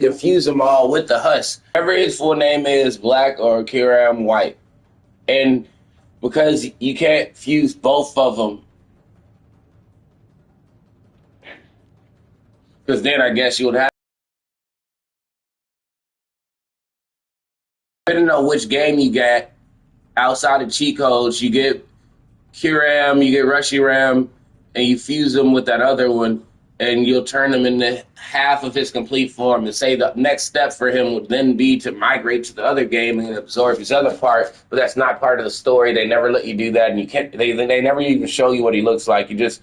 Confuse them all with the husk. Whatever his full name is, Black or Kiram White. And because you can't fuse both of them, because then I guess you would have to know which game you got outside of cheat codes. You get Kiram, you get Rushy Ram, and you fuse them with that other one, and you'll turn them into half of his complete form. And say the next step for him would then be to migrate to the other game and absorb his other part, but that's not part of the story. They never let you do that, and you can't. They never even show you what he looks like. You just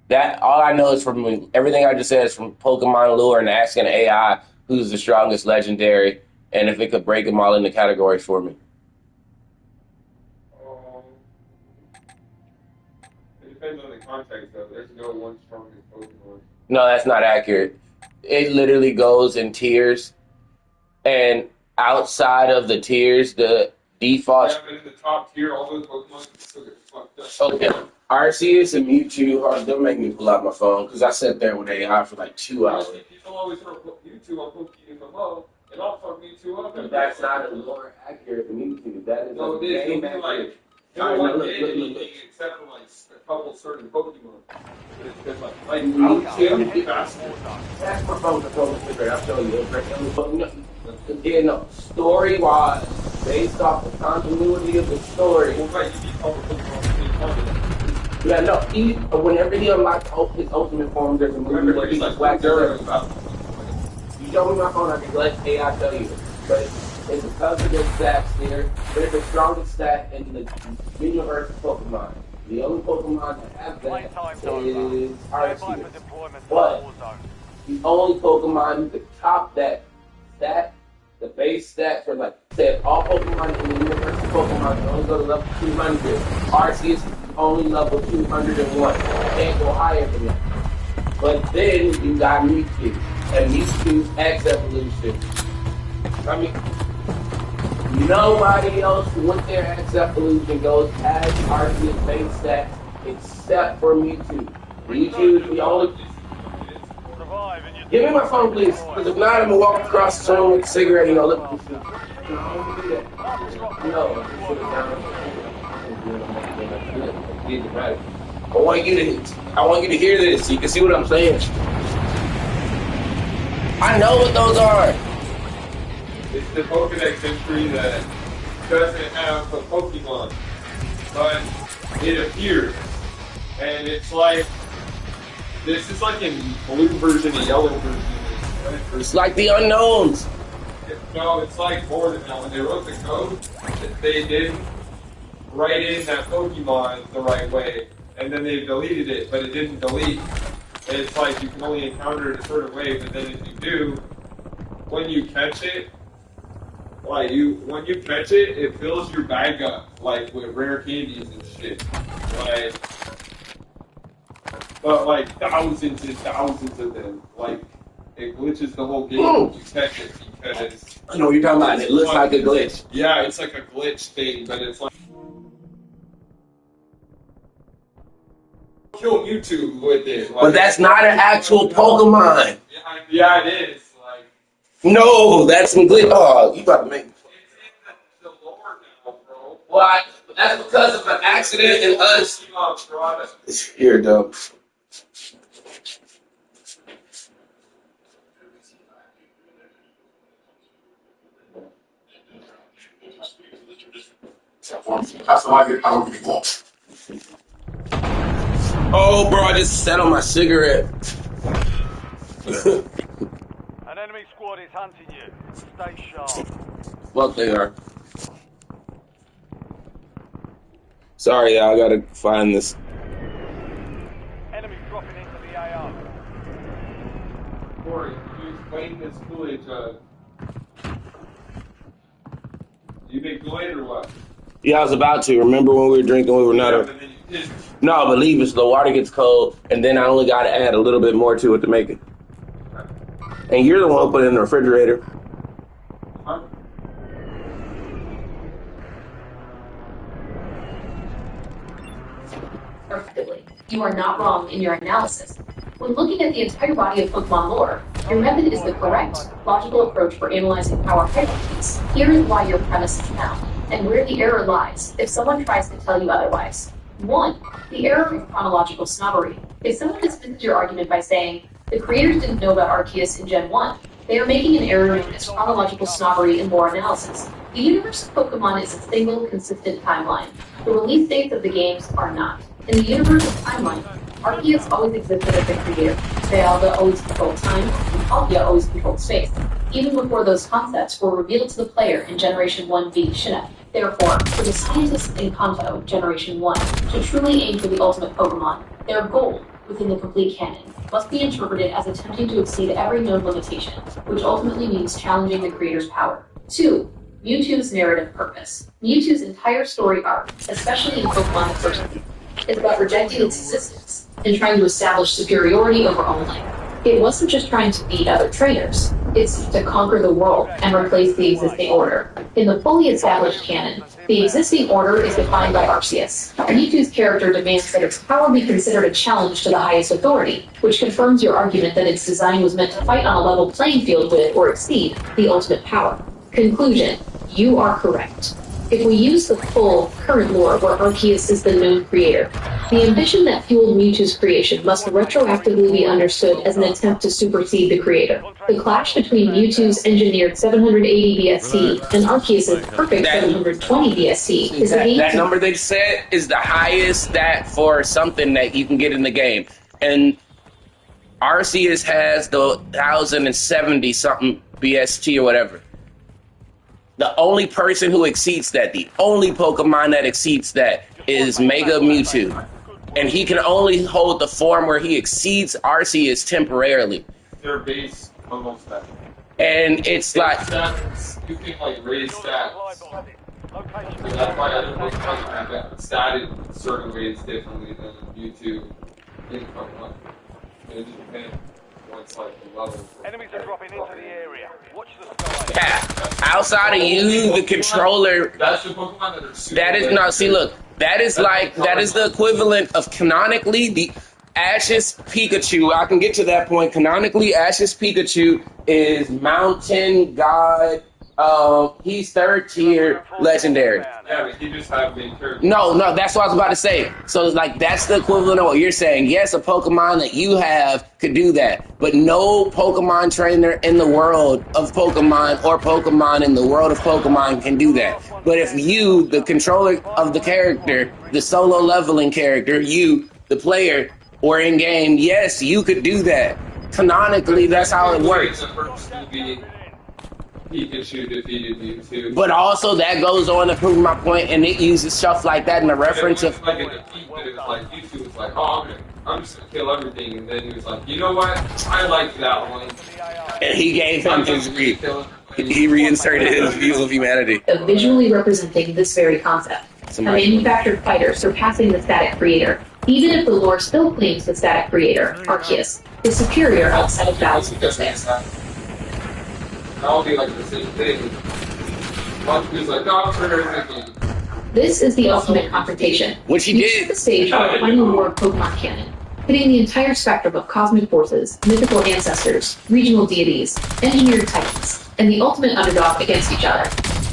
that. All I know is from everything I just said is from Pokemon Lure and asking AI who's the strongest legendary, and if it could break them all into categories for me. It depends on the context, though. There's no one strongest Pokemon. No, that's not accurate. It literally goes in tiers, and outside of the tiers, the default. Yeah, but in the top tier, all those Pokemon can still get fucked up. Okay. Arceus and Mewtwo, don't make me pull out my phone because I sat there with AI for like 2 hours. People always throw Mewtwo on Pokemon, and I'll fuck Mewtwo up. But that's not a more accurate Mewtwo. That is no, a game accurate. All right, look. Except for like a couple certain Pokemon. It's like Mewtwo, that's my phone controller figure. I'll show you. Yeah, no. Story-wise, based off the continuity of the story. Yeah, no. Whenever he unlocks his ultimate form, there's a movie where he's like wax. You show me my phone, I can let AI tell you. But it's because of their stats here. They're the strongest stat in the universe of Pokemon. The only Pokemon that have that is Arceus. But the only Pokemon who could top that stat, the base stat for like said all Pokemon in the universe of Pokemon can only go to level 200. Arceus is only level 201. Can't go higher than that. But then you got Mewtwo and Mewtwo's X evolution. I mean, nobody else with their X evolution goes as Arceus base stat except for Mewtwo. Mewtwo is the only. Give me my phone, please. Because if not, I'm going to walk across the room with a cigarette, look at this. No, I don't do that. No, I want you to hear this so you can see what I'm saying. I know what those are. It's the Pokedex entry that doesn't have a Pokemon, but it appears. And it's like, this is like in blue version and yellow version. It's like the unknowns. No, it's like more than that. When they wrote the code, they didn't write in that Pokemon the right way, and then they deleted it, but it didn't delete. And it's like you can only encounter it a certain way, but then if you do, when you catch it, when you catch it, it fills your bag up like with rare candies and shit. But like thousands and thousands of them. Like it glitches the whole game when you catch it because I know what you're talking about. It looks like a glitch. Yeah, it's like a glitch thing, but it's like kill Mewtwo with it. Like, but that's not an actual Pokemon. Yeah, it is. Like no, that's some glitch. Oh, you about to make. It's in the lore now, bro. Why? That's because of an accident in us. Here, though. Oh, bro, I just sat on my cigarette. An enemy squad is hunting you. Stay sharp. Fuck, they are. Sorry, I gotta find this. Enemy dropping into the AR. Corey, you explain this Kool-Aid you make Kool-Aid or what? Yeah, I was about to. Remember when we were drinking, we were not. No, believe us, the water gets cold, and then I only got to add a little bit more to it to make it. And you're the one who put it in the refrigerator. Huh? Perfectly. You are not wrong in your analysis. When looking at the entire body of Pokemon lore, your method is the correct, logical approach for analyzing power hierarchies. Here is why your premise is sound, and where the error lies if someone tries to tell you otherwise. 1. The error of chronological snobbery. If someone dismisses your argument by saying, the creators didn't know about Arceus in Gen 1, they are making an error known as chronological snobbery in lore analysis. The universe of Pokemon is a single, consistent timeline. The release dates of the games are not. In the universe of timeline, Arceus always existed as the creator, Dialga always controlled time, and Palkia always controlled space, even before those concepts were revealed to the player in Generation 1B Shinnok. Therefore, for the scientists in Kanto, Generation 1, to truly aim for the ultimate Pokemon, their goal, within the complete canon, must be interpreted as attempting to exceed every known limitation, which ultimately means challenging the creator's power. 2. Mewtwo's narrative purpose. Mewtwo's entire story arc, especially in Pokemon the First League, is about rejecting its existence and trying to establish superiority over all life. It wasn't just trying to beat other trainers, it's to conquer the world and replace the existing order. In the fully established canon, the existing order is defined by Arceus. Mewtwo's character demands that its power be considered a challenge to the highest authority, which confirms your argument that its design was meant to fight on a level playing field with, or exceed, the ultimate power. Conclusion: you are correct. If we use the full, current lore where Arceus is the known creator, the ambition that fueled Mewtwo's creation must retroactively be understood as an attempt to supersede the creator. The clash between Mewtwo's engineered 780 BST and Arceus' perfect 720 BST is a game. That number they said is the highest stat for something that you can get in the game. And Arceus has the 1070 something BST or whatever. The only person who exceeds that, the only Pokemon that exceeds that is Mega Mewtwo. And he can only hold the form where he exceeds Arceus temporarily. Their base almost that. And it's like... Stats, you can like raise stats. So that's why other Pokemon have statted certain ways differently than Mewtwo in Pokemon. It just depends what's like the level. Enemies are dropping into the area. Watch the sky. Yeah, outside of you, the controller... That's the Pokemon that are super... That is... No, see, look. That is the equivalent of canonically the Ash's Pikachu. I can get to that point. Canonically, Ash's Pikachu is Mountain God. He's third tier legendary. Yeah, but he just have main character. No, that's what I was about to say. So it's like that's the equivalent of what you're saying. Yes, a Pokemon that you have could do that, but no Pokemon trainer in the world of Pokemon or Pokemon in the world of Pokemon can do that. But if you, the controller of the character, the solo leveling character, you, the player, or in game, yes, you could do that. Canonically, that's how it works. Pikachu defeated Mewtwo. But also that goes on to prove my point, and it uses stuff like that in the reference of... like a defeat, but it was like Mewtwo was like, oh, I'm just gonna kill everything, and then he was like, you know what? I like that one. And he gave him his he reinserted his view of humanity. Visually representing this very concept. A manufactured fighter surpassing the static creator. Even if the lore still claims the static creator, Arceus, is superior outside of battles with physics. That'll be like the same thing. Mewtwo's like, no, this is the ultimate confrontation. Which he did. The stage for the final war of Pokemon canon, pitting the entire spectrum of cosmic forces, mythical ancestors, regional deities, engineered titans, and the ultimate underdog against each other.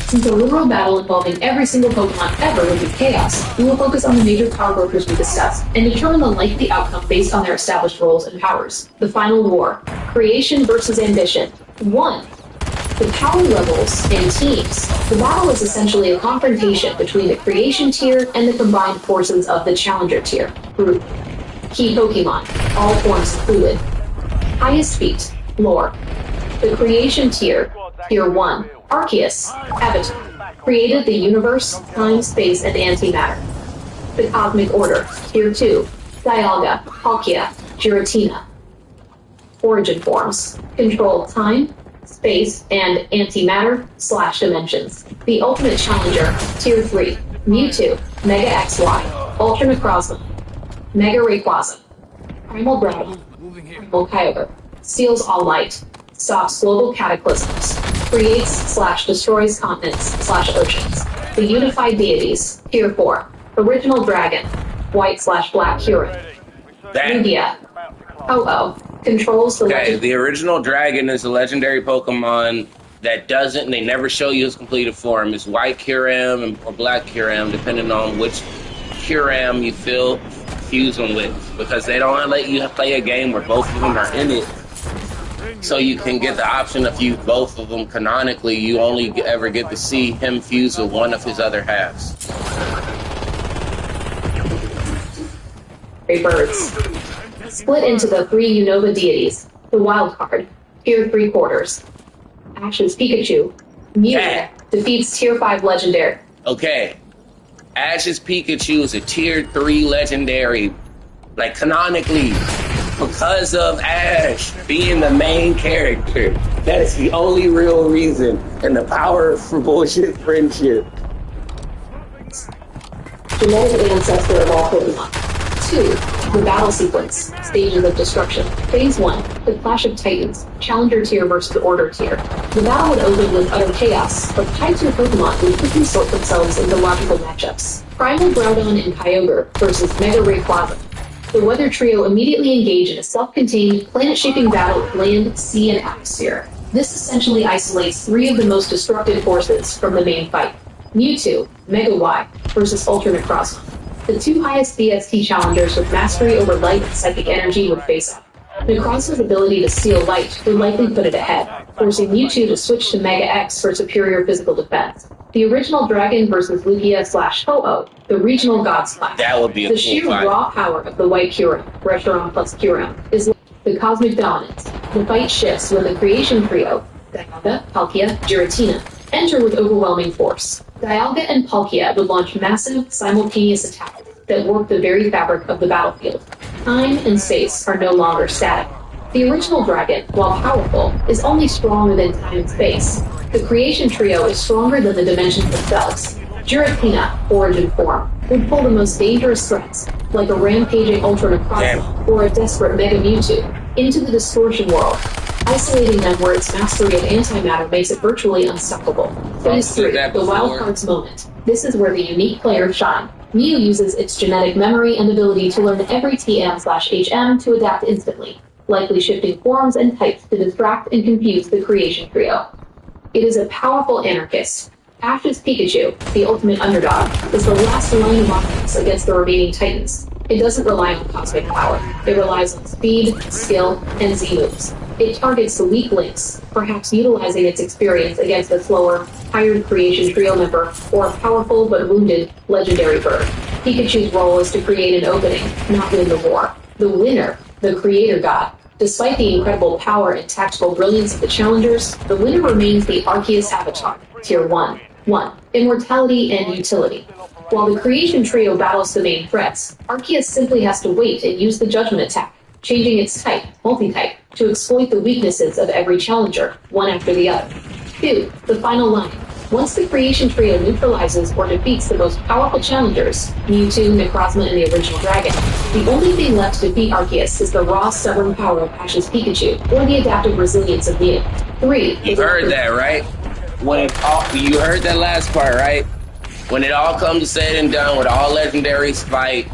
Since a literal battle involving every single Pokemon ever would be chaos, we will focus on the major power brokers we discussed, and determine the likely outcome based on their established roles and powers. The final war. Creation versus ambition. 1. The power levels and teams. The battle is essentially a confrontation between the creation tier and the combined forces of the challenger tier. Group. Key Pokemon. All forms included. Highest feat. Lore. The creation tier. Tier 1. Arceus. Avatar. Created the universe, time, space, and antimatter. The cosmic order. Tier 2. Dialga. Palkia. Giratina. Origin forms. Control time, space, and antimatter/dimensions. The ultimate challenger, Tier 3, Mewtwo, Mega XY, Ultra Necrozma, Mega Rayquaza, Primal Groudon, Primal Kyogre, steals all light, stops global cataclysms, creates/destroys continents/oceans. The unified deities, Tier 4, Original Dragon, White/Black Huron, Lugia, Ho-Oh controls the Okay, the original dragon is a legendary Pokemon that doesn't, they never show you his completed form. It's white Kyurem or black Kyurem, depending on which Kyurem you feel fusing with, because they don't let you play a game where both of them are in it. So you can get the option to fuse both of them. Canonically, you only ever get to see him fuse with one of his other halves. birds. Split into the three Unova deities. The wild card, tier 3/4. Ash's Pikachu. Mew defeats tier 5 legendary. Okay. Ash's Pikachu is a tier 3 legendary, like canonically, because of Ash being the main character. That is the only real reason, and the power for bullshit friendship. Genetic ancestor of all Pokemon. 2. The battle sequence. Stages of destruction. Phase 1. The Clash of Titans. Challenger tier versus Order tier. The battle would open with utter chaos, but type 2 Pokemon would quickly sort themselves into logical matchups. Primal Groudon and Kyogre versus Mega Rayquaza. The Weather Trio immediately engage in a self-contained, planet-shaping battle of land, sea, and atmosphere. This essentially isolates three of the most destructive forces from the main fight. Mewtwo, Mega Y, versus Ultra Necrozma. The two highest BST challengers with mastery over light and psychic energy would face up. Necrozma's ability to steal light would likely put it ahead, forcing Mewtwo to switch to Mega X for superior physical defense. The original Dragon versus Lugia/Ho-Oh, the regional gods clash. That would be a The cool sheer fight. raw power of the white Kyurem, Reshiram plus Kyurem, is the cosmic dominance. The fight shifts when the creation trio, Dialga, Palkia, Giratina, enter with overwhelming force. Dialga and Palkia would launch massive, simultaneous attacks that warp the very fabric of the battlefield. Time and space are no longer static. The original dragon, while powerful, is only stronger than time and space. The creation trio is stronger than the dimensions themselves. Giratina, origin form, would pull the most dangerous threats, like a rampaging Ultra Necrozma or a desperate Mega Mewtwo, into the distortion world, isolating them where its mastery of antimatter makes it virtually unstoppable. Phase 3, the wild cards moment. This is where the unique players shine. Mew uses its genetic memory and ability to learn every TM/HM to adapt instantly, likely shifting forms and types to distract and confuse the creation trio. It is a powerful anarchist. Ash's Pikachu, the ultimate underdog, is the last line of offense against the remaining Titans. It doesn't rely on cosmic power. It relies on speed, skill, and Z-moves. It targets the weak links, perhaps utilizing its experience against a slower, tired creation trio member or a powerful but wounded legendary bird. Pikachu's role is to create an opening, not win the war. The winner, the creator god. Despite the incredible power and tactical brilliance of the challengers, the winner remains the Arceus Avatar, Tier 1. 1. Immortality and utility. While the creation trio battles the main threats, Arceus simply has to wait and use the judgment attack, changing its type, multi-type, to exploit the weaknesses of every challenger, one after the other. 2. The final line. Once the creation trio neutralizes or defeats the most powerful challengers, Mewtwo, Necrozma, and the original dragon, the only thing left to defeat Arceus is the raw, stubborn power of Ash's Pikachu, or the adaptive resilience of Mew. 3. You heard that, right? You heard that last part, right? When it all comes said and done, with all legendaries fight,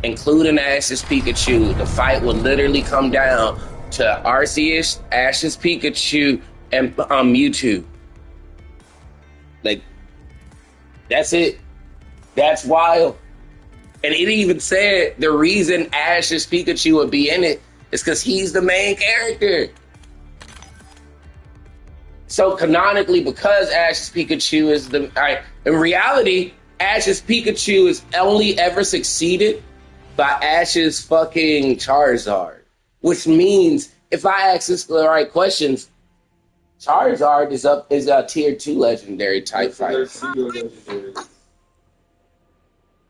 including Ash's Pikachu, the fight will literally come down to Arceus, Ash's Pikachu, and Mewtwo. Like, that's it. That's wild. And it even said the reason Ash's Pikachu would be in it is because he's the main character. So canonically, because Ash's Pikachu is in reality, Ash's Pikachu is only ever succeeded by Ash's fucking Charizard. Which means, if I ask this the right questions, Charizard is a tier 2 legendary type fighter.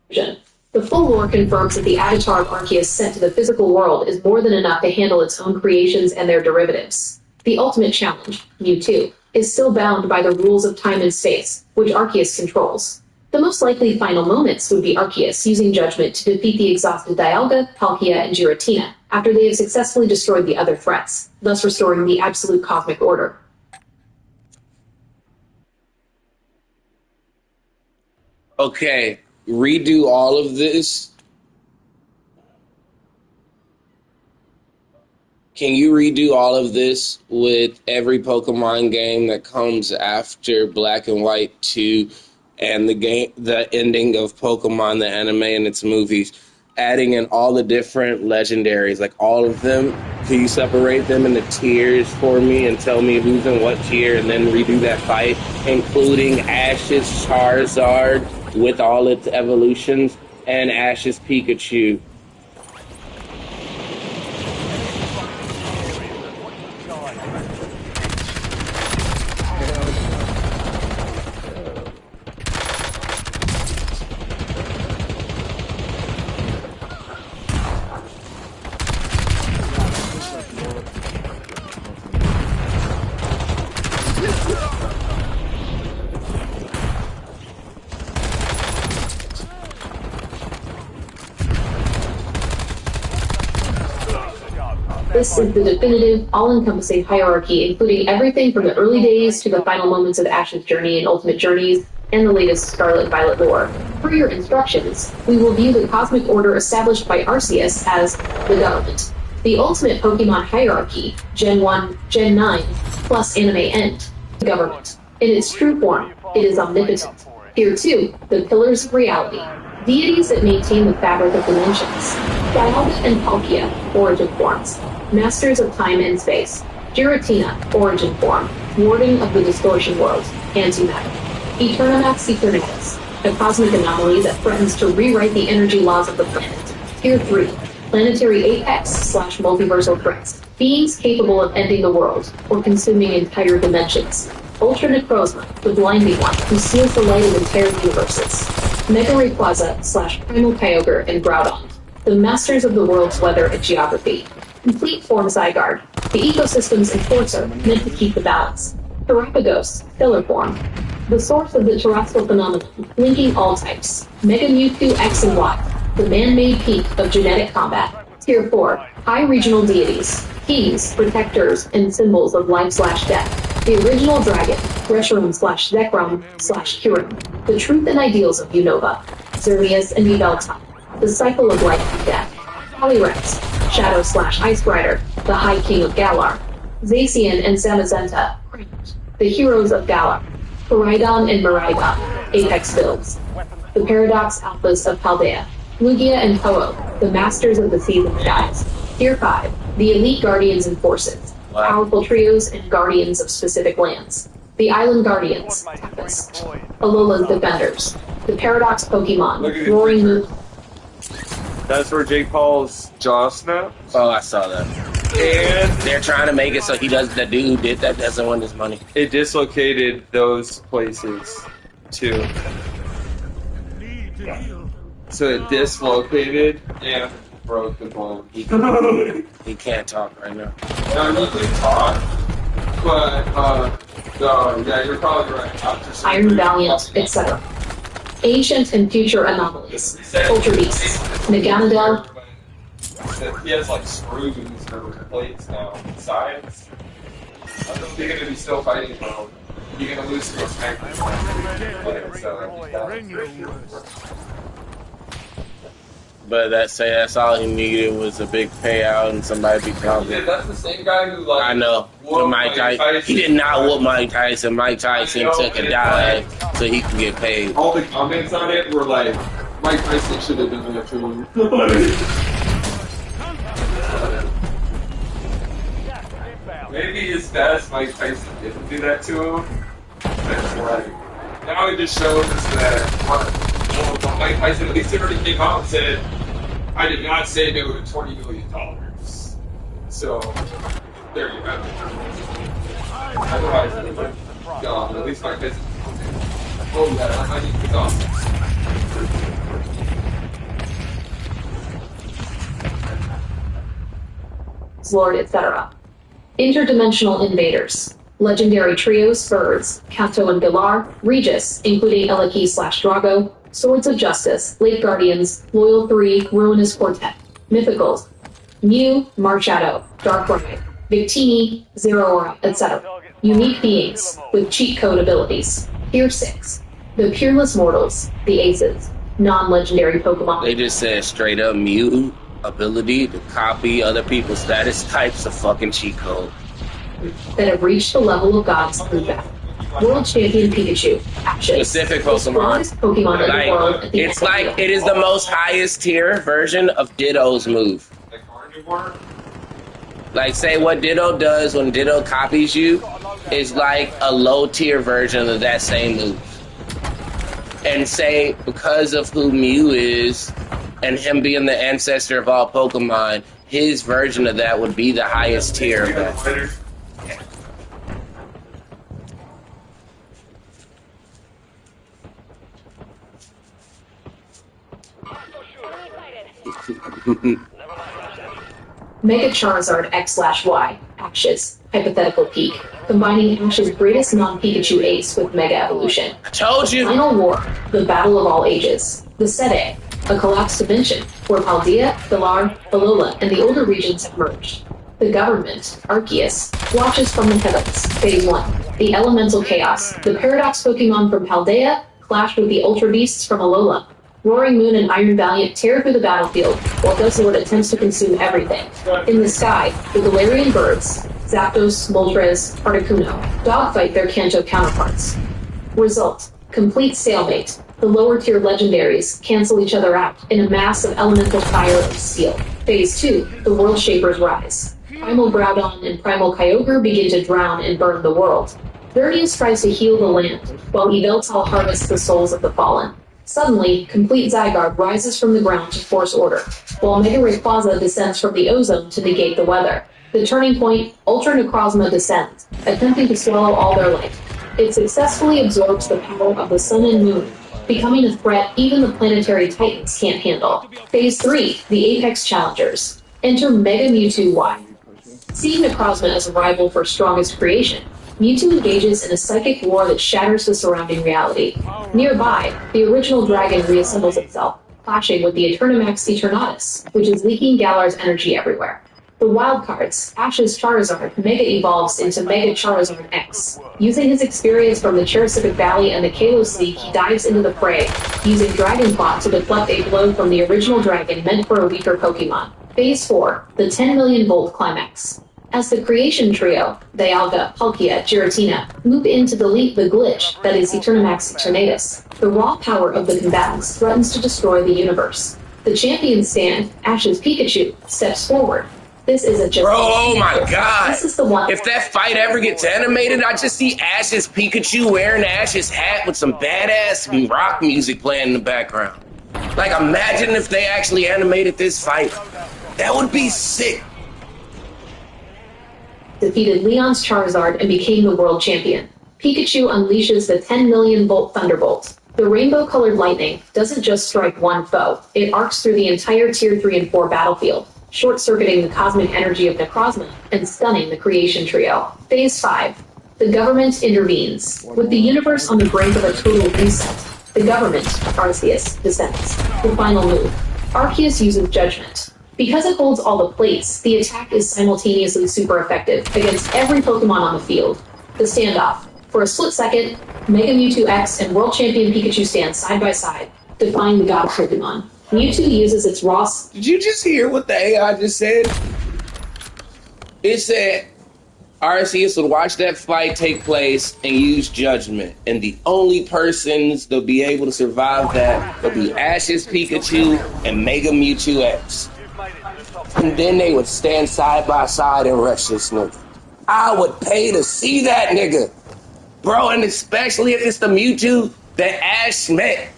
The full lore confirms that the avatar of Arceus sent to the physical world is more than enough to handle its own creations and their derivatives. The ultimate challenge, Mewtwo, is still bound by the rules of time and space, which Arceus controls. The most likely final moments would be Arceus using judgment to defeat the exhausted Dialga, Palkia, and Giratina after they have successfully destroyed the other threats, thus restoring the absolute cosmic order. Okay, redo all of this. Can you redo all of this with every Pokemon game that comes after Black and White 2 and the ending of Pokemon, the anime and its movies, adding in all the different legendaries, like all of them? Can you separate them into tiers for me and tell me who's in what tier and then redo that fight, including Ash's Charizard with all its evolutions and Ash's Pikachu? This is the definitive, all-encompassing hierarchy, including everything from the early days to the final moments of Ash's journey and Ultimate Journeys, and the latest Scarlet Violet lore. Per your instructions, we will view the cosmic order established by Arceus as the government. The ultimate Pokemon hierarchy, Gen 1, Gen 9, plus Anime End, the government. In its true form, it is omnipotent. Tier 2, the pillars of reality. Deities that maintain the fabric of dimensions. Dialga and Palkia, origin forms. Masters of time and space. Giratina, origin form. Warden of the distortion world. Antimatter. Eternamax Eternatus, a cosmic anomaly that threatens to rewrite the energy laws of the planet. Tier 3, planetary apex/multiversal threats. Beings capable of ending the world, or consuming entire dimensions. Ultra Necrozma, the blinding one, who seals the light of entire universes. Mega Rayquaza/Primal Kyogre and Groudon, the masters of the world's weather and geography. Complete form Zygarde, the ecosystem's enforcer, meant to keep the balance. Terrapagos, filler form, the source of the terrestrial phenomenon, linking all types. Mega Mewtwo X and Y, the man-made peak of genetic combat. Tier 4, high regional deities, kings, protectors, and symbols of life/death. The original dragon, Reshiram/Zekrom/Kyurem, the truth and ideals of Unova. Xerneas and Yveltal, the cycle of life and death. Calyrex, Shadow/Ice Rider, the High King of Galar. Zacian and Zamazenta, the heroes of Galar. Koraidon and Miraidon, Apex builds. The Paradox Alphas of Paldea. Lugia and Ho-Oh, the masters of the seas and skies. Tier 5, the elite guardians and forces. Powerful trios and guardians of specific lands. The Island Guardians, Tempest. Alola's Defenders. The Paradox Pokemon, Roaring Moon. That's where Jake Paul's jaw snapped. Oh, I saw that. And They're trying to make it so the dude who did that doesn't win his money. it dislocated those places too. So it dislocated and broke the bone. He can't talk right now. Now you can talk, but yeah, you're probably right. Iron Valiant, etc. Ancient and future anomalies. Ultra Beasts. Meganodel. He has like screws or plates now on the sides. I don't think they're gonna be still fighting though. You're gonna lose to a tank. But that's all he needed was a big payout and somebody be Yeah, confident. that's the same guy who like. I know. whooped Mike Tyson. He did not whoop Mike Tyson. Mike Tyson took a dive so he could get paid. All the comments on it were like, Mike Tyson should have done that to him. Maybe it's best Mike Tyson didn't do that to him. That's right. Now it just shows us that Mike Tyson at least already came out and said, I did not say they were $20 million. So, there you have it. Otherwise, at least Mike Tyson. Oh, yeah, I need to go. Lord, etc. Interdimensional invaders. Legendary trios, birds, Kato and Galar, Regis, including Eleki/Drago, Swords of Justice, Lake Guardians, Loyal 3, Ruinous Quartet, Mythicals, Mew, Marshadow, Darkrai, Victini, Zero Aura, etc. Unique beings with cheat code abilities. Tier 6. The Peerless Mortals, the Aces, non-legendary Pokemon. They just said straight up Mew. ability to copy other people's status types a fucking cheat code. That have reached the level of gods through battle. World Champion Pikachu, Ashes. Specific The strongest Pokemon in the world. It's like it is the most highest tier version of Ditto's move. Like Carnivore? Like, say what Ditto does when Ditto copies you is like a low tier version of that same move. And say because of who Mew is and him being the ancestor of all Pokemon, his version of that would be the highest tier of that. Mega Charizard X/Y, Ashes, hypothetical peak, combining Ash's greatest non-Pikachu ace with Mega Evolution. I told you! Final War, the battle of all ages. The Sede, a collapsed dimension, where Paldea, Galar, Alola, and the older regions have merged. The government, Arceus, watches from the heavens. Phase 1, the elemental chaos. The Paradox Pokemon from Paldea clash with the Ultra Beasts from Alola. Roaring Moon and Iron Valiant tear through the battlefield, while Guzzlord attempts to consume everything. In the sky, the Galarian birds, Zapdos, Moltres, Articuno, dogfight their Kanto counterparts. Result, complete stalemate. The lower-tier legendaries cancel each other out in a mass of elemental fire and steel. Phase 2, the World Shapers rise. Primal Groudon and Primal Kyogre begin to drown and burn the world. Verdius tries to heal the land, while Yveltal harvests the souls of the fallen. Suddenly, complete Zygarde rises from the ground to force order, while Mega Rayquaza descends from the ozone to negate the weather. The turning point, Ultra Necrozma descends, attempting to swallow all their life. It successfully absorbs the power of the sun and moon, becoming a threat even the planetary titans can't handle. Phase 3, the Apex Challengers. Enter Mega Mewtwo Y. Seeing Necrozma as a rival for strongest creation, Mewtwo engages in a psychic war that shatters the surrounding reality. Nearby, the original dragon reassembles itself, clashing with the Eternamax Eternatus, which is leaking Galar's energy everywhere. The wildcards, Ash's Charizard, Mega evolves into Mega Charizard X. Using his experience from the Cherasific Valley and the Kalos League, he dives into the fray, using Dragon Claw to deflect a blow from the original dragon meant for a weaker Pokemon. Phase 4, the 10 million volt climax. As the creation trio, Dialga, Palkia, Giratina, move in to delete the glitch that is Eternamax Eternatus, the raw power of the combatants threatens to destroy the universe. The champion stand, Ash's Pikachu, steps forward. This isn't just... Bro, oh my god! This is the one... If that fight ever gets animated, I just see Ash's Pikachu wearing Ash's hat with some badass rock music playing in the background. Like, imagine if they actually animated this fight. That would be sick. Defeated Leon's Charizard and became the world champion. Pikachu unleashes the 10 million volt Thunderbolt. The rainbow-colored lightning doesn't just strike one foe, it arcs through the entire Tier 3 and 4 battlefield, short-circuiting the cosmic energy of Necrozma and stunning the creation trio. Phase 5. The government intervenes. With the universe on the brink of a total reset, the government, Arceus, descends. The final move. Arceus uses Judgment. Because it holds all the plates, the attack is simultaneously super effective against every Pokemon on the field. The standoff. For a split second, Mega Mewtwo X and World Champion Pikachu stand side by side, defying the god Pokemon. Mewtwo uses its raw... Did you just hear what the AI just said? It said Arceus would watch that fight take place and use Judgment, and the only persons that'll be able to survive that will be Ash's Pikachu and Mega Mewtwo X. And then they would stand side by side and rush this nigga. I would pay to see that nigga. Bro, and especially if it's the Mewtwo that Ash met.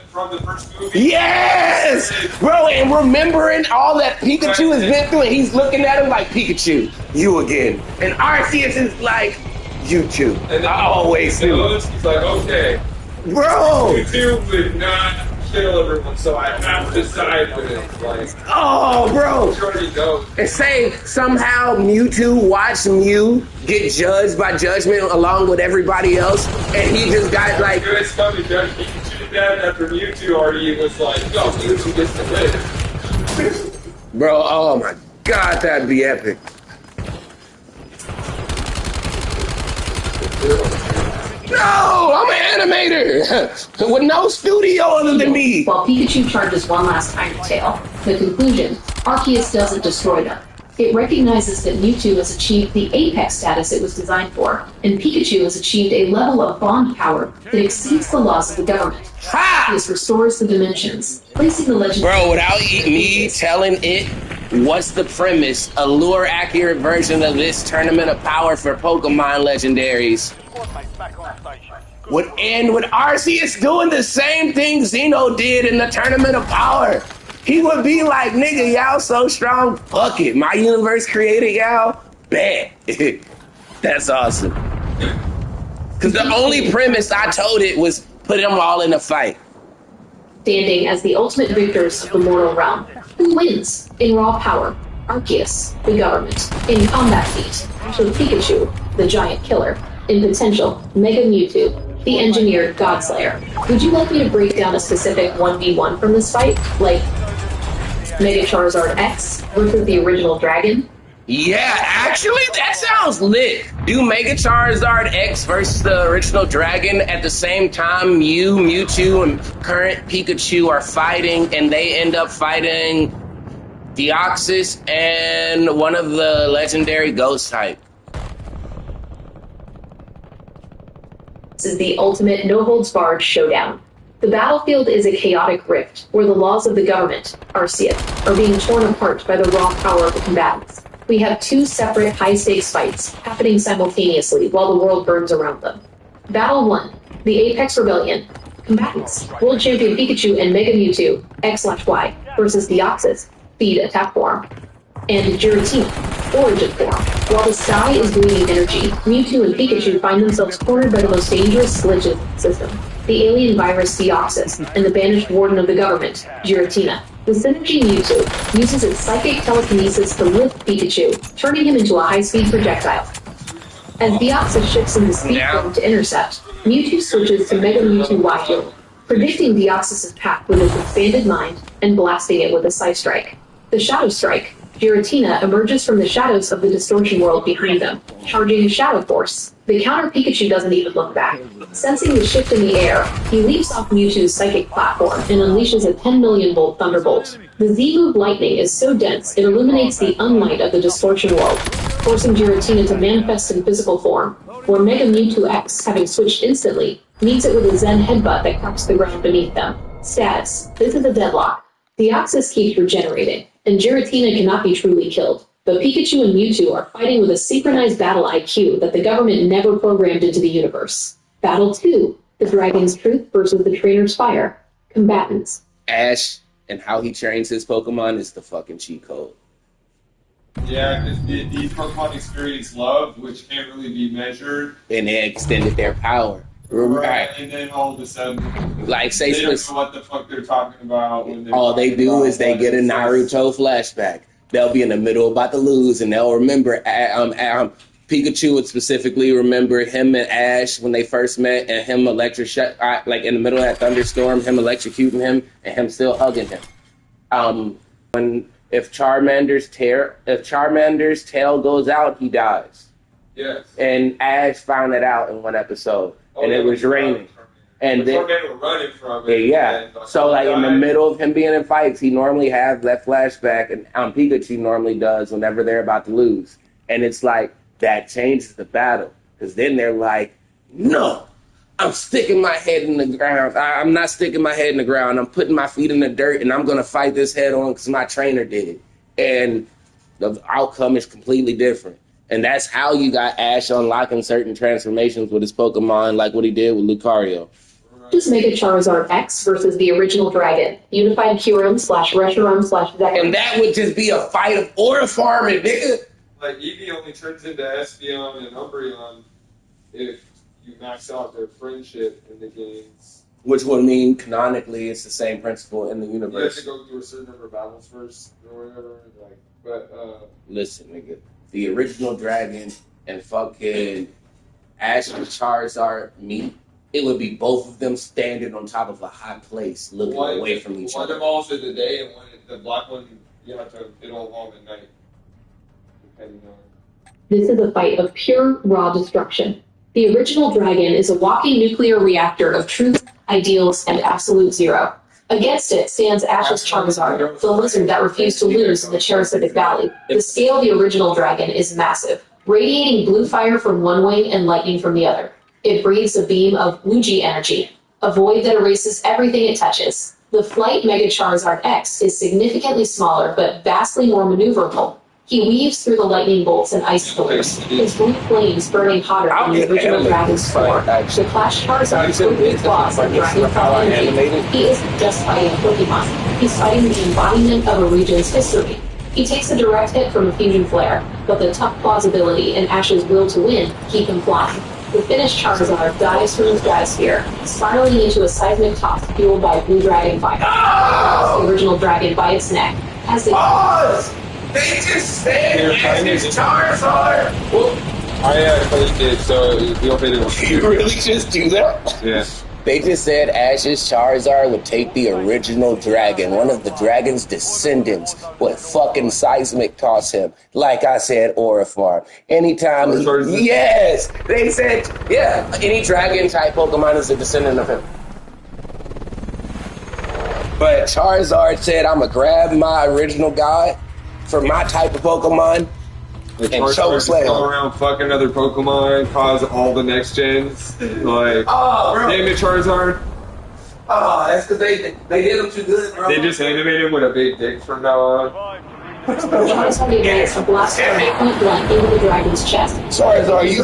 From the first movie? Yes! Bro, and remembering all that Pikachu has been through, and he's looking at him like, Pikachu, you again. And Arceus is like, you too. I always knew. He's like, okay. Bro! Mewtwo would not kill everyone, so I have to side with it. Like, oh, bro! you already know. And say somehow Mewtwo watched Mew get judged by Judgment along with everybody else, and he just got like... It's funny, Pikachu did that after Mewtwo already was like, no, Mewtwo gets to live. Bro, oh my god, that'd be epic. No, I'm an animator with no studio other than me. While Pikachu charges one last Iron Tail, The conclusion, Arceus doesn't destroy them. It recognizes that Mewtwo has achieved the apex status it was designed for, and Pikachu has achieved a level of bond power that exceeds the laws of the government. This restores the dimensions, placing the legend. Bro, without me telling it what's the premise, a lure accurate version of this tournament of power for Pokemon legendaries would end with Arceus doing the same thing Xeno did in the tournament of power. He would be like, nigga, y'all so strong, fuck it. My universe created y'all, bet. That's awesome. Because the only premise I told it was put them all in a fight. Standing as the ultimate victors of the mortal realm. Who wins? In raw power, Arceus, the government. In combat feat, actually Pikachu, the giant killer. In potential, Mega Mewtwo, the engineered Godslayer. Would you like me to break down a specific 1v1 from this fight? Like Mega Charizard X versus the original dragon? Yeah, actually, that sounds lit. Do Mega Charizard X versus the original dragon at the same time Mew, Mewtwo, and current Pikachu are fighting, and they end up fighting Deoxys and one of the legendary ghost type. This is the ultimate no-holds-barred showdown. The battlefield is a chaotic rift where the laws of the government, Arceus, are being torn apart by the raw power of the combatants. We have two separate high-stakes fights happening simultaneously while the world burns around them. Battle 1, the Apex Rebellion. Combatants, World Champion Pikachu and Mega Mewtwo, X/Y, versus Deoxys, Speed Attack Form, and Giratina, Origin Form. While the sky is bleeding energy, Mewtwo and Pikachu find themselves cornered by the most dangerous glitch in the system, the alien virus Deoxys, and the banished warden of the government, Giratina. The Synergy Mewtwo uses its psychic telekinesis to lift Pikachu, turning him into a high-speed projectile. As Deoxys shifts into speed form to intercept, Mewtwo switches to Mega Mewtwo Y, predicting Deoxys' path with its expanded mind and blasting it with a Psy-Strike. The Shadow Strike, Giratina emerges from the shadows of the distortion world behind them, charging a Shadow Force. The counter Pikachu doesn't even look back. Sensing the shift in the air, he leaps off Mewtwo's psychic platform and unleashes a 10 million volt Thunderbolt. The Z-move lightning is so dense it illuminates the unlight of the distortion world, forcing Giratina to manifest in physical form, where Mega Mewtwo X, having switched instantly, meets it with a Zen headbutt that cracks the ground beneath them. Status: this is a deadlock. Deoxys keeps regenerating, and Giratina cannot be truly killed. But Pikachu and Mewtwo are fighting with a synchronized battle IQ that the government never programmed into the universe. Battle 2, the Dragon's Truth versus the Trainer's Fire. Combatants. Ash and how he trains his Pokemon is the fucking cheat code. Yeah, because these Pokemon experience love, which can't really be measured. And they extended their power. Right. And then all of a sudden, like say they don't know what the fuck they're talking about. When all they do is they get a Naruto flashback. They'll be in the middle about to lose, and they'll remember. Pikachu would specifically remember him and Ash when they first met, and him like in the middle of that thunderstorm, him electrocuting him, and him still hugging him. If Charmander's tail goes out, he dies. Yes. And Ash found it out in one episode, and it was raining. And then Charmander running from it. Yeah. So like in the middle of him being in fights, he normally has that flashback, and Pikachu normally does whenever they're about to lose. And it's like that changes the battle, because then they're like, no, I'm sticking my head in the ground. I'm not sticking my head in the ground. I'm putting my feet in the dirt, and I'm gonna fight this head on because my trainer did it. And the outcome is completely different. And that's how you got Ash unlocking certain transformations with his Pokemon, like what he did with Lucario. Just Mega Charizard X versus the original Dragon. Unified Kyurem / Reshiram / Zekrom. And that would just be a fight of order farming, nigga. Like, Eevee only turns into Espeon and Umbreon if you max out their friendship in the games. Which would mean, canonically, it's the same principle in the universe. You have to go through a certain number of battles first, or whatever. Listen, nigga. The original Dragon and fucking Ash and Charizard meet, it would be both of them standing on top of a high place, looking away from each other. One evolves in the day, and the black one, you have to, it'll evolve at night. Depending on. This is a fight of pure, raw destruction. The original Dragon is a walking nuclear reactor of truth, ideals, and absolute zero. Against it stands Ash's Charizard, the lizard that refused to lose in the Cherasitic Valley. The scale of the original dragon is massive, radiating blue fire from one wing and lightning from the other. It breathes a beam of Wuji energy, a void that erases everything it touches. The Flight Mega Charizard X is significantly smaller but vastly more maneuverable. He weaves through the lightning bolts and ice pillars, his blue flames burning hotter than the original Dragon's spore. The Clash Charizard's with claws and dragon power energy. He isn't just fighting a Pokemon, he's fighting the embodiment of a region's history. He takes a direct hit from a Fusion Flare, but the tough plausibility and Ash's will to win keep him flying. The finished Charizard dives from the stratosphere, spiraling into a seismic toss fueled by blue dragon fire. The original dragon by its neck as they... They just said Ash's Charizard! Well, I actually did, so you'll hit it. You really just do that? Yeah. They just said Ash's Charizard would take the original dragon, one of the dragon's descendants, would fucking seismic toss him. Like I said, Aura Anytime. Yes! They said, yeah, any dragon type Pokemon is a descendant of him. But Charizard said, I'm gonna grab my original guy for my type of Pokemon and choke slam. Go around fucking other Pokemon, cause all the next gens. Like, oh, bro. Name it Charizard. Oh, that's because they did him too good, bro. They just animated him with a big dick from now on. Charizard ignites a blast point blank into the dragon's chest. Charizard, you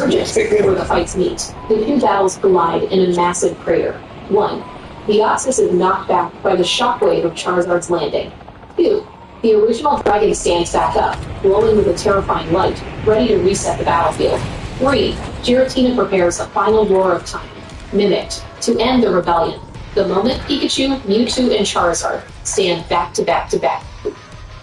where the fights meet. The two battles collide in a massive crater. 1. Deoxys is knocked back by the shockwave of Charizard's landing. 2. The original dragon stands back up, glowing with a terrifying light, ready to reset the battlefield. 3. Giratina prepares a final roar of time, mimicked, to end the rebellion. The moment Pikachu, Mewtwo, and Charizard stand back to back to back.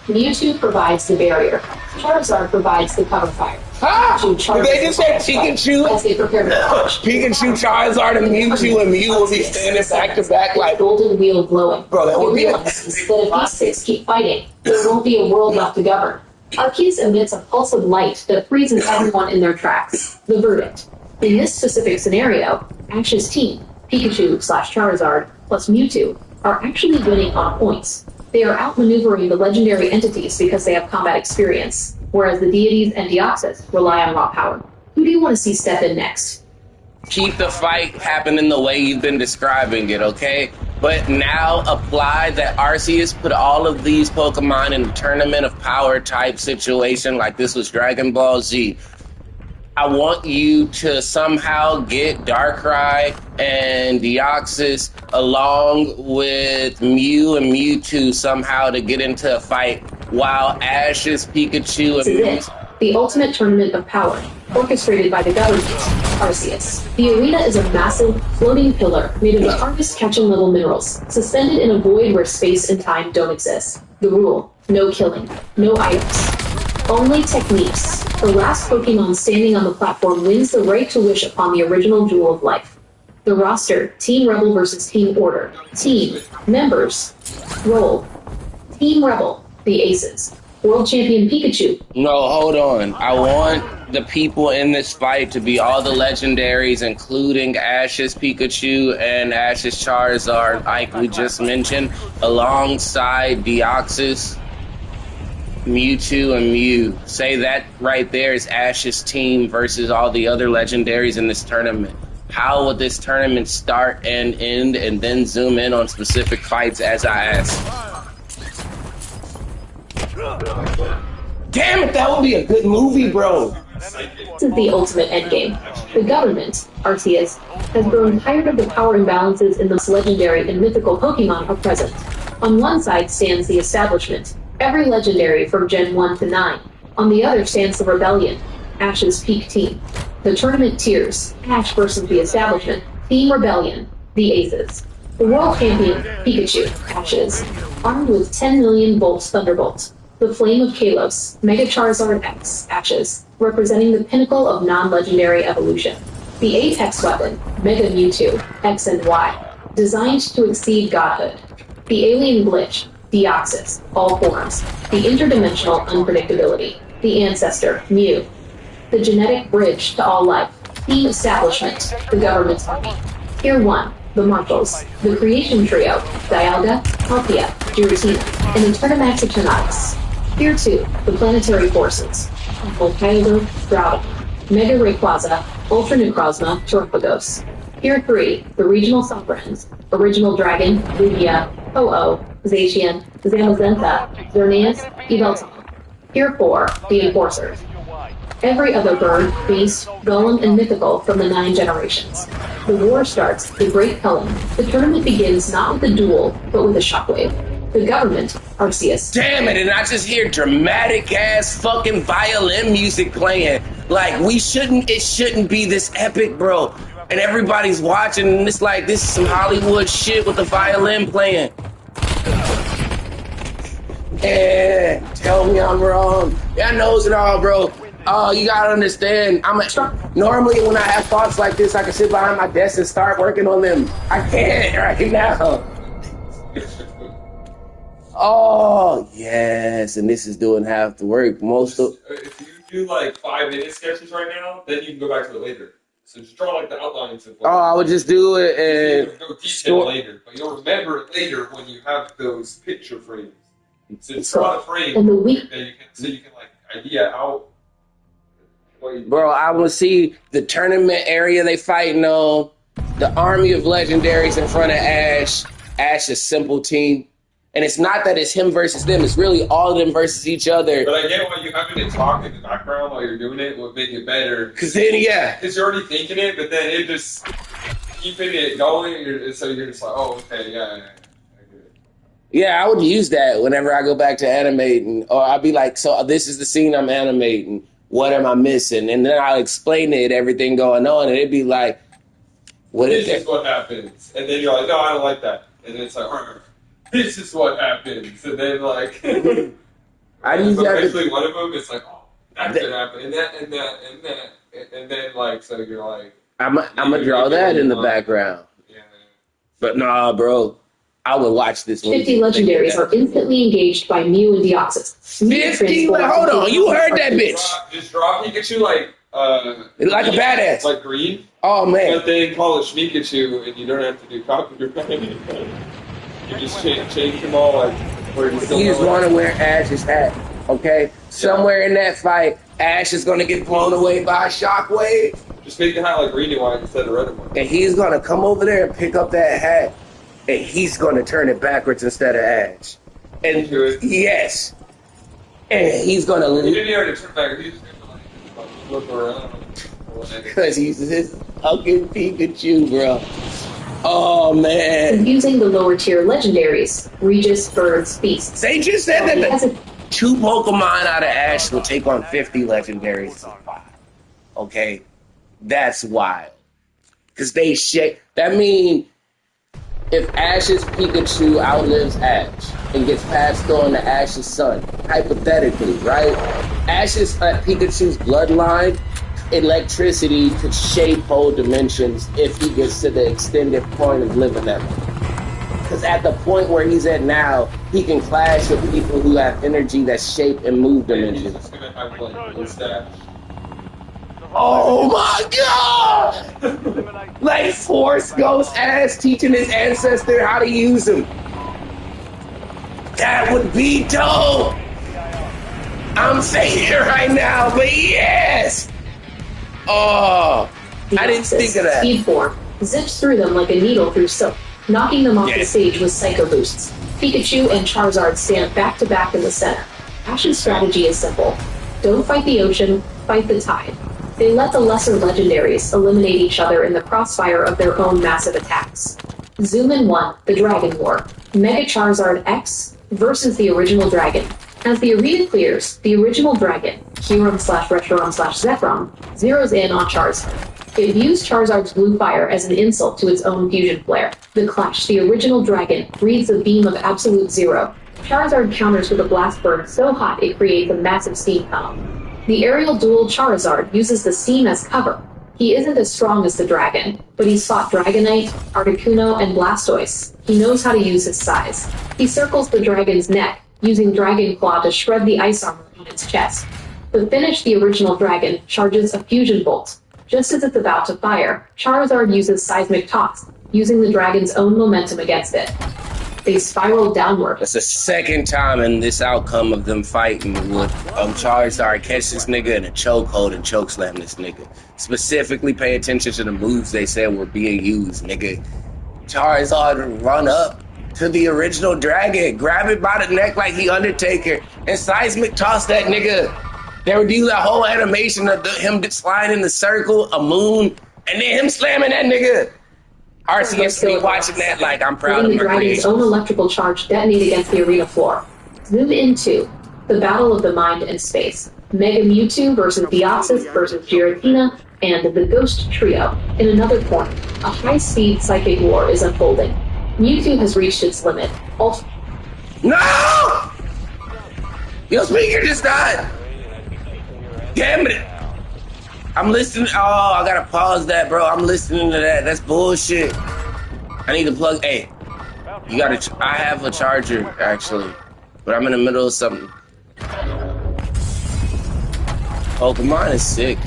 Mewtwo provides the barrier. Charizard provides the cover fire. Did they just say Pikachu? As they prepare to launch. Pikachu, Charizard, and Mew will be standing back to back like golden wheel glowing. Bro, that would be that if these six keep fighting, there won't be a world left to govern. Arceus emits a pulse of light that freezes everyone in their tracks. The verdict. In this specific scenario, Ash's team, Pikachu/Charizard plus Mewtwo, are actually winning on points. They are outmaneuvering the legendary entities because they have combat experience, whereas the deities and Deoxys rely on raw power. Who do you want to see step in next? Keep the fight happening the way you've been describing it, okay? But now apply that Arceus put all of these Pokemon in a tournament of power type situation like this was Dragon Ball Z. I want you to somehow get Darkrai and Deoxys along with Mew and Mewtwo somehow to get into a fight while Ash's Pikachu and Mew... The ultimate tournament of power, orchestrated by the government, Arceus. The arena is a massive, floating pillar made of the hardest catching level minerals, suspended in a void where space and time don't exist. The rule, no killing, no items. Only techniques. The last Pokemon standing on the platform wins the right to wish upon the original Jewel of Life. The roster, Team Rebel versus Team Order. Team, members, role. Team Rebel, the Aces. World Champion Pikachu. No, hold on. I want the people in this fight to be all the legendaries, including Ash's Pikachu and Ash's Charizard, like we just mentioned, alongside Deoxys, Mewtwo, and Mew. Say that right there is Ash's team versus all the other legendaries in this tournament. How would this tournament start and end, and then zoom in on specific fights as I ask? Damn it, that would be a good movie, bro. This is the ultimate endgame. The government, Arceus, has grown tired of the power imbalances in the legendary and mythical Pokemon are present. On one side stands the establishment, every legendary from Gen 1 to 9. On the other stands the rebellion, Ash's peak team. The tournament tiers, Ash versus the establishment, Team Rebellion, the Aces. The world champion, Pikachu, Ashes, armed with 10 million volts Thunderbolt. The Flame of Kalos, Mega Charizard X, Ashes, representing the pinnacle of non-legendary evolution. The Apex weapon, Mega Mewtwo, X and Y, designed to exceed godhood. The Alien Glitch, Deoxys, all forms. The interdimensional unpredictability. The Ancestor, Mew. The genetic bridge to all life. Team Establishment, the government's army. Tier 1, the Marshals, the Creation Trio, Dialga, Halkia, Giratina, and Eternamax Eternatus. Here too, the planetary forces, Volcano, Groudon, Mega Rayquaza, Ultra Necrozma, Terrapagos. Here 3, the regional sovereigns, Original Dragon, Lugia, Ho-Oh, Zacian, Zamazenta, Xerneas, Yveltal. Here 4, the Enforcers. Every other bird, beast, golem, and mythical from the 9 generations. The war starts, the Great Culling. The tournament begins not with a duel, but with a shockwave. The government, Arceus. Damn it, and I just hear dramatic ass fucking violin music playing. Like, it shouldn't be this epic, bro. And everybody's watching, and it's like, this is some Hollywood shit with the violin playing. And tell me I'm wrong. Yeah, knows it all, bro. Oh, you gotta understand. Normally when I have thoughts like this, I can sit behind my desk and start working on them. I can't right now. Oh yes, and this is doing half the work. If you do like 5-minute sketches right now, then you can go back to it later. So just draw like the outlines of. Oh, I would just do it and go detail later, but you'll remember it later when you have those picture frames. So just draw the frame, and you can like idea out. Bro, I will see the tournament area they fighting on, the army of legendaries in front of Ash, Ash's simple team. And it's not that it's him versus them, it's really all of them versus each other. But I get why you having to talk in the background while you're doing it would make it better. Because then, yeah. Because you're already thinking it, but then it just keeping it going, so you're just like, oh, okay, yeah. Yeah, I would use that whenever I go back to animating. Or I'd be like, so this is the scene I'm animating. What am I missing? And then I'll explain it, everything going on, and it'd be like, this is what happens. And then you're like, no, I don't like that. And then it's like, this is what happens. And then like, eventually one of them is like, oh, that could happen. And that, and that, and that. And then like, so you're like, I'm gonna draw that in the background. Yeah. But nah, bro. I would watch this one. 50 legendaries are instantly engaged by Mew and Deoxys. 50? Hold on, you heard that bitch. Just draw Pikachu like a badass. Like green. Oh, man. But then call it Pikachu, and you don't have to do copyright. You just change them all. Like, where you just want to wear Ash's hat, okay? Yeah. Somewhere in that fight, Ash is going to get blown away by a shockwave. Just make the hat like green and white instead of red and white. And he's going to come over there and pick up that hat. And he's going to turn it backwards instead of Ash. And yes. And he's going to... He didn't even turn back. He's just going to look around. Because he's this fucking Pikachu, bro. Oh, man. Using the lower tier legendaries, Regis, Birds, Beasts. They just said that 2 Pokemon out of Ash will take on 50 legendaries. Okay? That's wild. Because they shake... That means... If Ash's Pikachu outlives Ash and gets passed on to Ash's son, hypothetically, right? Ash's Pikachu's bloodline, electricity could shape whole dimensions if he gets to the extended point of living them. Because at the point where he's at now, he can clash with people who have energy that shape and move dimensions. Oh my god! Like Force Ghost ass teaching his ancestor how to use him. That would be dope! I'm saying it right now, but yes! Oh, I didn't think of that. Speed form zips through them like a needle through silk, knocking them off the stage with Psycho Boosts. Pikachu and Charizard stand back to back in the center. Ash's strategy is simple. Don't fight the ocean, fight the tide. They let the lesser legendaries eliminate each other in the crossfire of their own massive attacks. Zoom in 1, the Dragon War. Mega Charizard X versus the original Dragon. As the arena clears, the original Dragon, Kyurem/Reshiram/Zekrom, zeroes in on Charizard. It views Charizard's blue fire as an insult to its own fusion flare. The clash, the original Dragon, breathes a beam of absolute zero. Charizard counters with a blast burn so hot it creates a massive steam tunnel. The aerial duel Charizard uses the steam as cover. He isn't as strong as the dragon, but he's fought Dragonite, Articuno, and Blastoise. He knows how to use his size. He circles the dragon's neck, using Dragon Claw to shred the ice armor on its chest. To finish the original dragon, charges a fusion bolt. Just as it's about to fire, Charizard uses Seismic Toss, using the dragon's own momentum against it. They spiral downward. That's the second time in this outcome of them fighting with Charizard catch this nigga in a chokehold and chokeslam this nigga. Specifically pay attention to the moves they said were being used, nigga. Charizard run up to the original dragon, grab it by the neck like he Undertaker, and seismic toss that nigga. They would do that whole animation of him sliding in the circle, a moon, and then him slamming that nigga. RCS be watching that like I'm proud of the my dragon's creation. own electrical charge detonate against the arena floor. Zoom into the battle of the mind and space. Mega Mewtwo versus Deoxys versus Giratina and the Ghost Trio. In another corner, a high-speed psychic war is unfolding. Mewtwo has reached its limit. No! Your speaker just died. Damn it. I'm listening. Oh, I gotta pause that, bro. I'm listening to that. That's bullshit. I need to plug. Hey, you gotta. I have a charger, actually, but I'm in the middle of something. Pokemon is sick.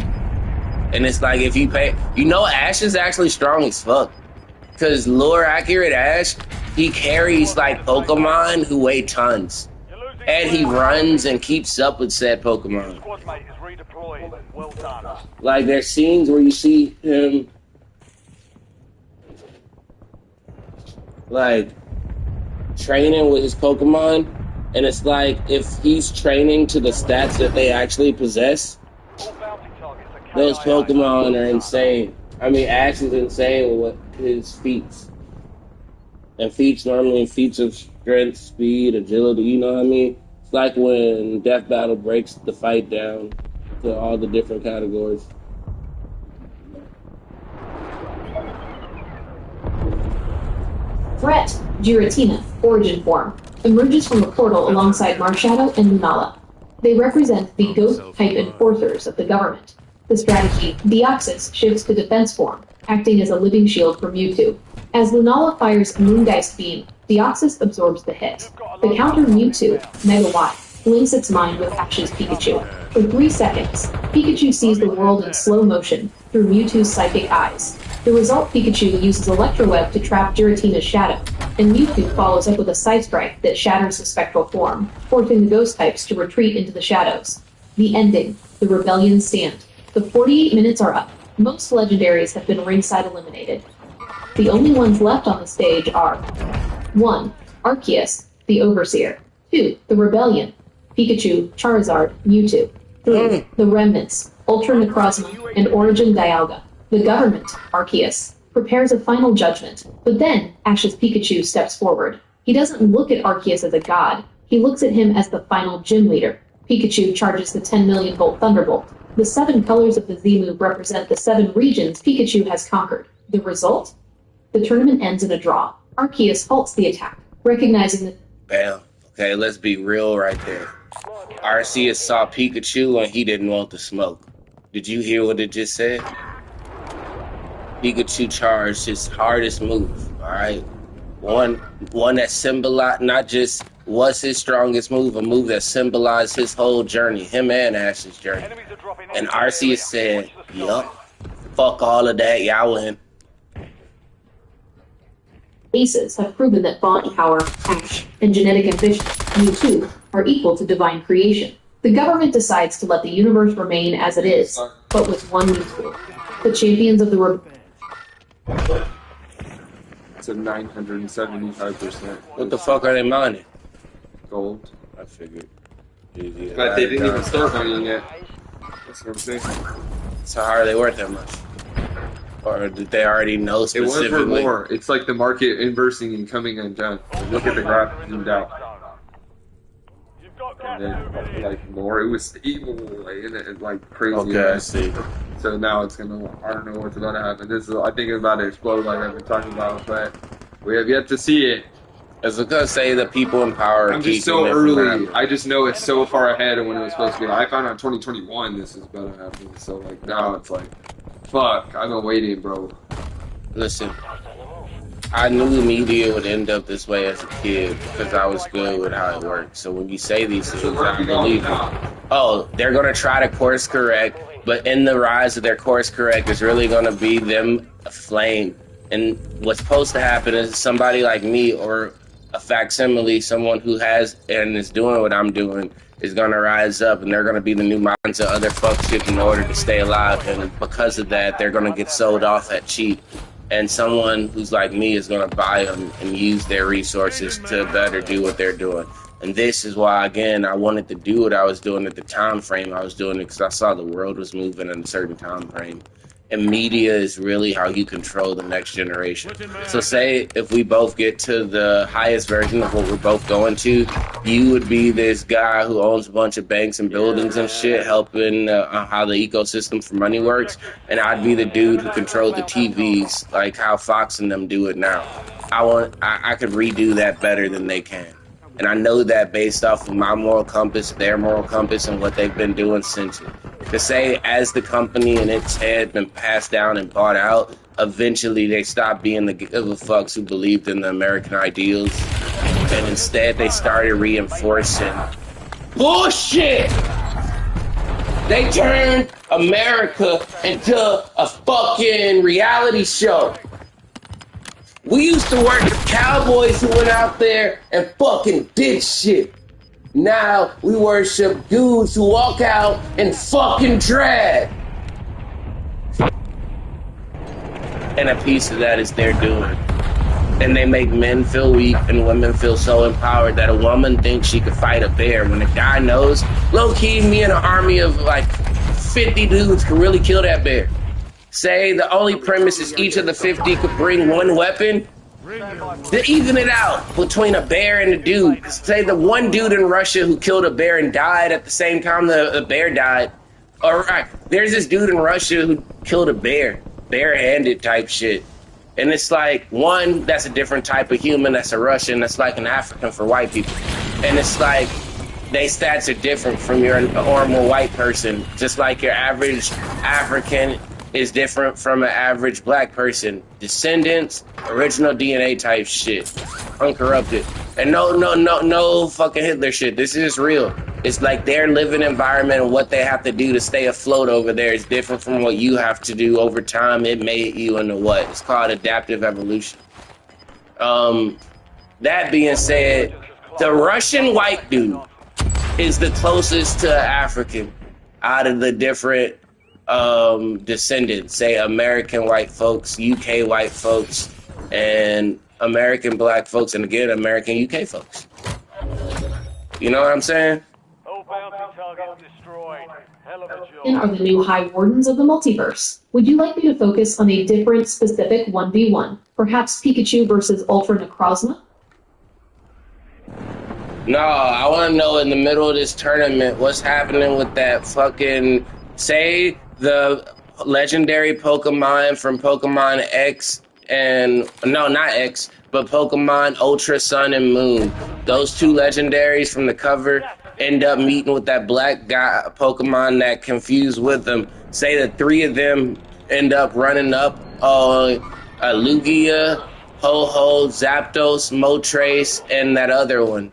And it's like if you pay. You know, Ash is actually strong as fuck. Because lure accurate Ash, he carries like Pokemon who weigh tons. And he runs and keeps up with said Pokemon. Squad mate is redeployed. Well done. Like there's scenes where you see him like training with his Pokemon, and it's like if he's training to the stats that they actually possess, All bounty targets are those KIA. Pokemon are insane. I mean, Ash is insane with what his feats. And feats normally feats of strength, speed, agility, you know what I mean? It's like when Death Battle breaks the fight down to all the different categories. Threat, Giratina, origin form, emerges from a portal alongside Marshadow and Lunala. They represent the ghost-type enforcers of the government. The strategy, Deoxys, shifts to defense form, acting as a living shield for Mewtwo. As Lunala fires a Moongeist beam, Deoxys absorbs the hit. The counter Mewtwo, Mega Y, links its mind with Ash's Pikachu. For 3 seconds, Pikachu sees the world in slow motion through Mewtwo's psychic eyes. The result, Pikachu uses Electroweb to trap Giratina's shadow, and Mewtwo follows up with a Side Strike that shatters the spectral form, forcing the ghost types to retreat into the shadows. The ending, the rebellion stand. The 48 minutes are up. Most legendaries have been ringside eliminated. The only ones left on the stage are 1. Arceus, the Overseer. 2. The Rebellion, Pikachu, Charizard, Mewtwo. 3. The Remnants, Ultra Necrozma, and Origin Dialga. The government, Arceus, prepares a final judgment, but then Ash's Pikachu steps forward. He doesn't look at Arceus as a god, he looks at him as the final gym leader. Pikachu charges the 10 million volt Thunderbolt. The 7 colors of the Z-move represent the 7 regions Pikachu has conquered. The result? The tournament ends in a draw. Arceus halts the attack, recognizing that... Bam. Okay, let's be real right there. Arceus saw Pikachu and he didn't want the smoke. Did you hear what it just said? Pikachu charged his hardest move, alright? One that symbolized, not just was his strongest move, a move that symbolized his whole journey, him and Ash's journey. Enemies are dropping And into the Arceus area. said, Watch the yup, fuck all of that, y'all win. Aces have proven that bond power, Ash, and genetic ambition, Mewtwo, are equal to divine creation. The government decides to let the universe remain as it is, but with one Mewtwo. The champions of the It's a 975% What the fuck are they mining? gold. I figured. But they didn't even start mining yet. That's what I'm saying. So how are they worth that much? Or did they already know It was specifically? for more. It's like the market inversing and coming undone. Look at the graph zoomed out. You've got gas And then, moving in. like, more. It was stable, like crazy. Okay, I see. So now it's gonna, I don't know what's about to happen. This is, I think it's about to explode like I've been talking about, but we have yet to see it. I was gonna say the people in power are I'm just keeping so it from early. happening. I just know it's so far ahead of when it was supposed to be. I found out 2021 this is about to happen. So like now it's like, fuck, I've been waiting, bro. Listen, I knew the media would end up this way as a kid because I was good with how it worked. So when you say these things, I believe you. Oh, they're gonna try to course correct, but in the rise of their course correct is really gonna be them aflame And what's supposed to happen is somebody like me or a facsimile, someone who has and is doing what I'm doing, is going to rise up, and they're going to be the new minds of other fuck shit in order to stay alive. And because of that, they're going to get sold off at cheap. And someone who's like me is going to buy them and use their resources to better do what they're doing. And this is why, again, I wanted to do what I was doing at the time frame I was doing it, because I saw the world was moving in a certain time frame. And media is really how you control the next generation. So say if we both get to the highest version of what we're both going to, you would be this guy who owns a bunch of banks and buildings and shit, helping how the ecosystem for money works. And I'd be the dude who controlled the TVs, like how Fox and them do it now. I could redo that better than they can. And I know that based off of my moral compass, their moral compass, and what they've been doing since. To say, as the company and its head been passed down and bought out, eventually they stopped being the give a fucks who believed in the American ideals. And instead they started reinforcing bullshit! They turned America into a fucking reality show. We used to work with cowboys who went out there and fucking did shit. Now we worship dudes who walk out and fucking drag. And a piece of that is their doing. And they make men feel weak and women feel so empowered that a woman thinks she could fight a bear when a guy knows, low-key, me and an army of like 50 dudes could really kill that bear. Say the only premise is each of the 50 could bring one weapon, to even it out between a bear and a dude. Say the one dude in Russia who killed a bear and died at the same time the bear died. All right, there's this dude in Russia who killed a bear, barehanded type shit. And it's like, one, that's a different type of human, that's a Russian, that's like an African for white people. And it's like, they stats are different from your normal white person, just like your average African is different from an average black person. Descendants, original DNA type shit, uncorrupted. And no fucking Hitler shit. This is real. It's like their living environment and what they have to do to stay afloat over there is different from what you have to do over time. It made you into what? It's called adaptive evolution. That being said, the Russian white dude is the closest to African out of the different descendants, say American white folks, UK white folks, and American black folks, and again, American UK folks. You know what I'm saying? All bounty targets destroyed. Hell of a job. And are the new High Wardens of the multiverse. Would you like me to focus on a different, specific 1v1? Perhaps Pikachu versus Ultra Necrozma? No, I want to know in the middle of this tournament, what's happening with that fucking, say, the legendary Pokemon from Pokemon X and, no, not X, but Pokemon Ultra Sun and Moon. Those two legendaries from the cover end up meeting with that black guy Pokemon that confused with them. Say the three of them end up running up Lugia, Ho-Ho, Zapdos, Moltres, and that other one.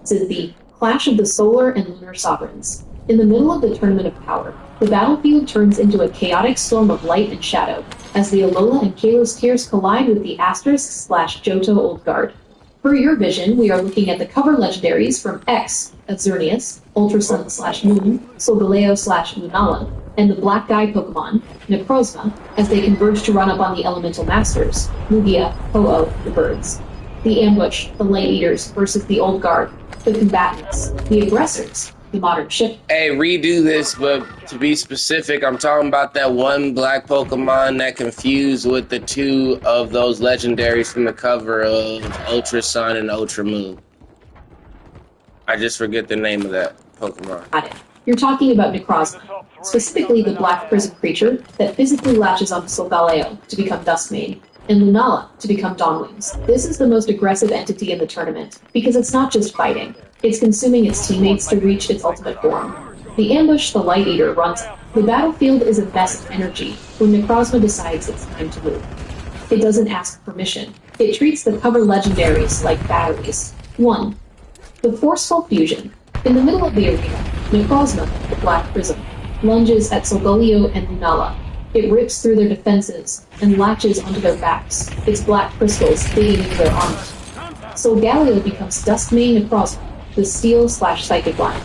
This is the Clash of the Solar and Lunar Sovereigns. In the middle of the Tournament of Power, the battlefield turns into a chaotic storm of light and shadow as the Alola and Kalos tiers collide with the Asterisk/Johto Old Guard. For your vision, we are looking at the cover legendaries from X, Xerneas, Ultra Sun/Moon, Solgaleo/Lunala, and the black guy Pokemon, Necrozma, as they converge to run up on the Elemental Masters, Lugia, Ho-Oh, the birds. The ambush, the Light Eaters versus the Old Guard, the combatants, the aggressors, the modern ship. Hey, redo this, but to be specific, I'm talking about that one black Pokemon that confused with the two of those legendaries from the cover of Ultra Sun and Ultra Moon. I just forget the name of that Pokemon. Got it. You're talking about Necrozma, specifically the black prison creature that physically latches onto Solgaleo to become Duskmane, and Lunala to become Dawnwings. This is the most aggressive entity in the tournament, because it's not just fighting, it's consuming its teammates to reach its ultimate form. The ambush the Light Eater runs. The battlefield is a mess of energy when Necrozma decides it's time to move. It doesn't ask permission. It treats the cover legendaries like batteries. 1. The Forceful Fusion. In the middle of the arena, Necrozma, the Black Prism, lunges at Solgaleo and Lunala. It rips through their defenses and latches onto their backs, its black crystals digging into their armor. Solgaleo becomes Duskmane Necrozma, the steel/psychic line.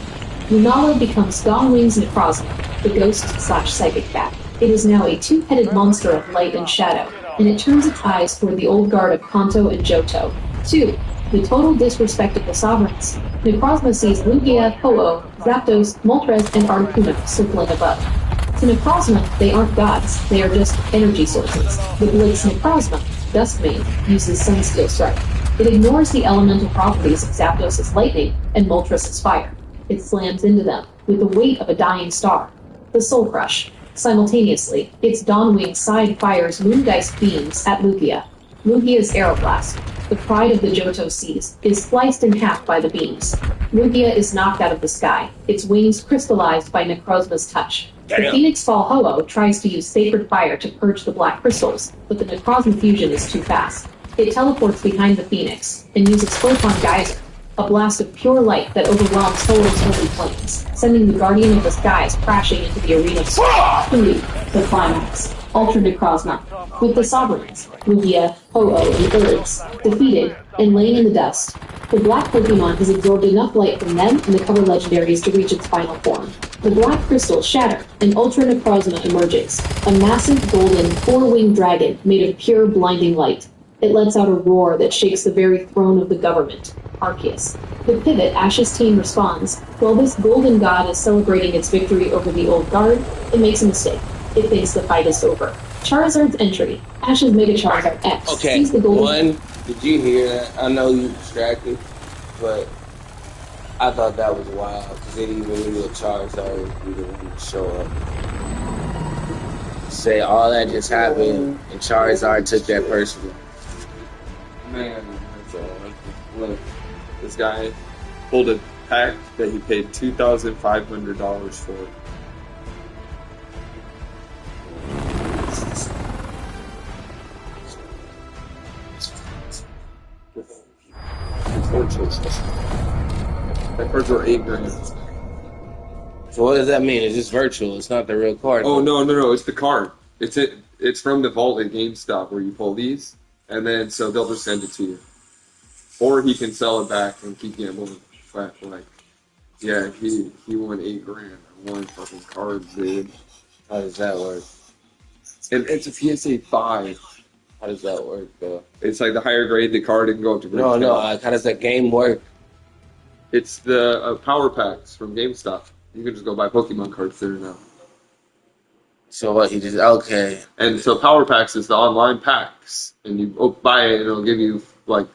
Lunala becomes Dawnwings Necrozma, the ghost/psychic cat. It is now a two-headed monster of light and shadow, and it turns its eyes toward the old guard of Kanto and Johto. 2. The total disrespect of the sovereigns. Necrozma sees Lugia, Ho-Oh, Zapdos, Moltres, and Articuno circling above. To Necrozma, they aren't gods, they are just energy sources. The Blitz Necrozma, Duskmane, uses Sunsteel Strike. It ignores the elemental properties of Zapdos' lightning and Moltres' fire. It slams into them with the weight of a dying star. The Soul Crush. Simultaneously, its Dawnwing side fires Moongeist beams at Lugia. Lugia's Aeroblast, the pride of the Johto Seas, is sliced in half by the beams. Lugia is knocked out of the sky, its wings crystallized by Necrozma's touch. The Phoenix Fall Ho-Oh tries to use Sacred Fire to purge the black crystals, but the Necrozma fusion is too fast. It teleports behind the Phoenix and uses Photon Geyser, a blast of pure light that overwhelms Ho-Oh's holy plains, sending the Guardian of the Skies crashing into the arena. 3. The climax. Ultra Necrozma. With the Sovereigns, Lugia, Ho-Oh, and Birds, defeated and laying in the dust, the black Pokemon has absorbed enough light from them and the cover legendaries to reach its final form. The black crystals shatter, and Ultra Necrozma emerges, a massive golden four-winged dragon made of pure blinding light. It lets out a roar that shakes the very throne of the government, Arceus. The pivot Ash's team responds. While this golden god is celebrating its victory over the old guard, it makes a mistake. It thinks the fight is over. Charizard's entry. Ash's Mega Charizard X. Okay, Sees the golden... one, did you hear that? I know you distracted, but I thought that was wild, because they didn't even really Charizard would be the one to show up. Say all that just happened, and Charizard took that personally. Man, that's all. Look, this guy pulled a pack that he paid $2,500 for. That cards were $8,000. So what does that mean? It's just virtual. It's not the real card. Oh no! It's the card. It's from the vault at GameStop where you pull these, and then so they'll just send it to you, or he can sell it back and keep gambling. But yeah, he won $8,000 on one fucking card, dude. How does that work? And it's a PSA 5. How does that work, though? It's like the higher grade the card and go up to grade 10. No. How does that game work? It's the power packs from GameStop. You can just go buy Pokemon cards there now. So what? He just okay. And so power packs is the online packs, and you buy it, and it'll give you like